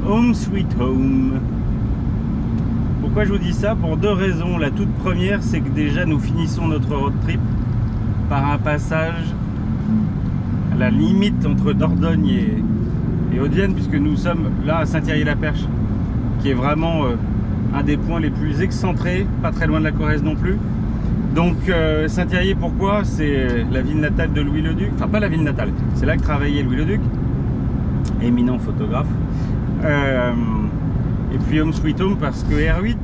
Home Sweet Home. Pourquoi je vous dis ça? Pour deux raisons. La toute première, c'est que déjà nous finissons notre road trip par un passage à la limite entre Dordogne et Haute-Vienne, puisque nous sommes là à Saint-Thierry-la-Perche, qui est vraiment un des points les plus excentrés, pas très loin de la Corrèze non plus. Donc Saint-Thierry, pourquoi? C'est la ville natale de Louis le Duc, enfin pas la ville natale, c'est là que travaillait Louis le Duc, éminent photographe. Et puis Home Sweet Home parce que R8,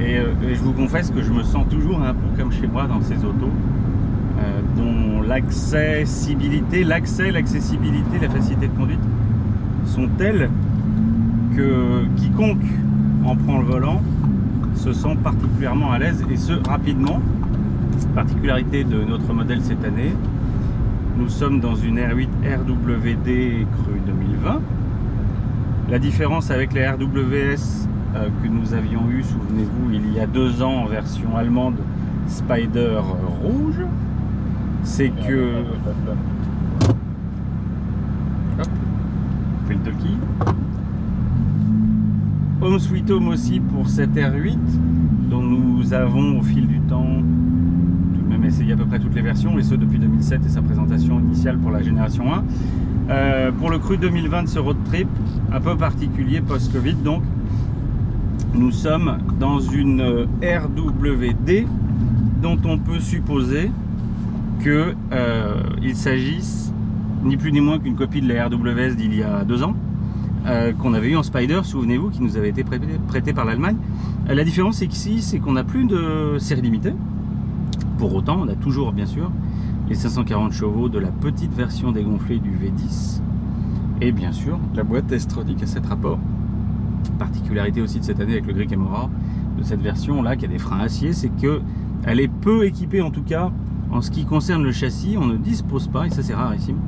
et je vous confesse que je me sens toujours un peu comme chez moi dans ces autos, dont l'accessibilité, la facilité de conduite sont telles que quiconque en prend le volant se sent particulièrement à l'aise, et ce rapidement. Particularité de notre modèle cette année, nous sommes dans une R8 RWD Cru 2020. La différence avec les RWS que nous avions eu, souvenez-vous, il y a 2 ans en version allemande Spider rouge, c'est que... Hop, on fait le talkie. Home Sweet Home aussi pour cette R8, dont nous avons au fil du temps tout de même essayé à peu près toutes les versions, et ce depuis 2007 et sa présentation initiale pour la génération 1. Pour le Cru 2020 de ce road trip, un peu particulier post-Covid, donc nous sommes dans une RWD dont on peut supposer qu'il s'agisse ni plus ni moins qu'une copie de la RWS d'il y a 2 ans, qu'on avait eu en Spider, souvenez-vous, qui nous avait été prêté par l'Allemagne. La différence c'est qu'ici, c'est qu'on n'a plus de série limitée. Pour autant, on a toujours bien sûr les 540 chevaux de la petite version dégonflée du V10, et bien sûr la boîte S-Tronic à 7 rapports. Particularité aussi de cette année avec le Gris Camorra de cette version là, qui a des freins acier, c'est que elle est peu équipée, en tout cas en ce qui concerne le châssis. On ne dispose pas, et ça c'est rarissime,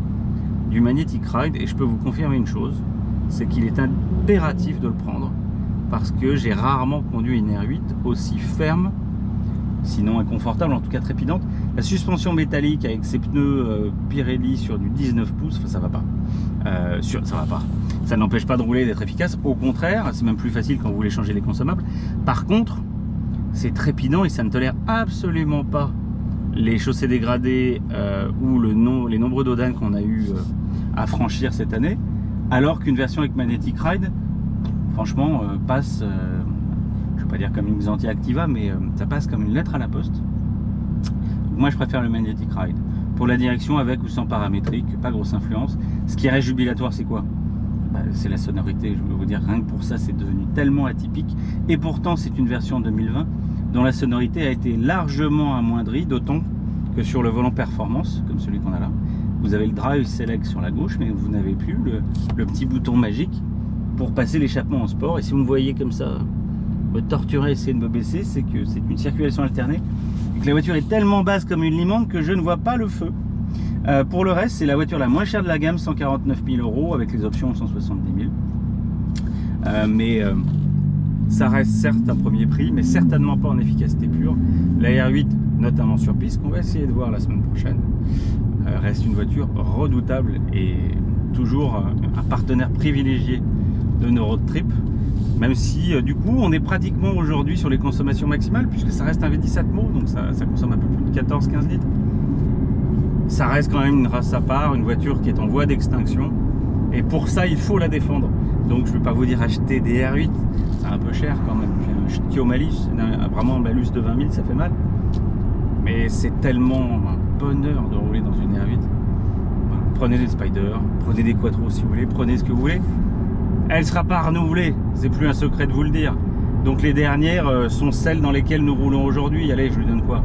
du Magnetic Ride, et je peux vous confirmer une chose, c'est qu'il est impératif de le prendre, parce que j'ai rarement conduit une R8 aussi ferme, sinon inconfortable, en tout cas trépidante. La suspension métallique avec ses pneus Pirelli sur du 19 pouces, ça va pas. Ça va pas. Ça n'empêche pas de rouler, d'être efficace. Au contraire, c'est même plus facile quand vous voulez changer les consommables. Par contre, c'est trépidant et ça ne tolère absolument pas les chaussées dégradées ou les nombreux dodanes qu'on a eu à franchir cette année. Alors qu'une version avec Magnetic Ride, franchement, passe... je vais pas dire comme une Xantia Activa, mais ça passe comme une lettre à la poste. Donc moi je préfère le Magnetic Ride. Pour la direction, avec ou sans paramétrique, pas grosse influence. Ce qui reste jubilatoire, c'est quoi? C'est la sonorité. Je veux vous dire, rien que pour ça, c'est devenu tellement atypique. Et pourtant, c'est une version 2020 dont la sonorité a été largement amoindrie, d'autant que sur le volant performance, comme celui qu'on a là, vous avez le Drive Select sur la gauche, mais vous n'avez plus le petit bouton magique pour passer l'échappement en sport. Et si vous me voyez comme ça me torturer, essayer de me baisser, c'est que c'est une circulation alternée et que la voiture est tellement basse comme une limande que je ne vois pas le feu. Pour le reste, c'est la voiture la moins chère de la gamme, 149 000 € avec les options 170 000. Ça reste certes un premier prix, mais certainement pas en efficacité pure. La R8, notamment sur piste, qu'on va essayer de voir la semaine prochaine, reste une voiture redoutable et toujours un partenaire privilégié de nos road trips. Même si du coup on est pratiquement aujourd'hui sur les consommations maximales, puisque ça reste un V10 Atmo, donc ça consomme un peu plus de 14-15 litres. Ça reste quand même une race à part, une voiture qui est en voie d'extinction, et pour ça il faut la défendre. Donc je ne vais pas vous dire acheter des R8, c'est un peu cher quand même. J'ai un Ch'tio malus, vraiment un malus de 20 000, ça fait mal. Mais c'est tellement un bonheur de rouler dans une R8. Voilà. Prenez des Spider, prenez des Quattro si vous voulez, prenez ce que vous voulez. Elle ne sera pas renouvelée, c'est plus un secret de vous le dire. Donc les dernières sont celles dans lesquelles nous roulons aujourd'hui. Allez, je lui donne quoi?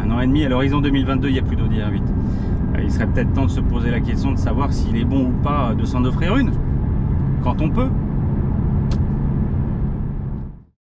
1 an et demi, à l'horizon 2022, il n'y a plus d'Audi R8. Il serait peut-être temps de se poser la question de savoir s'il est bon ou pas de s'en offrir une, quand on peut.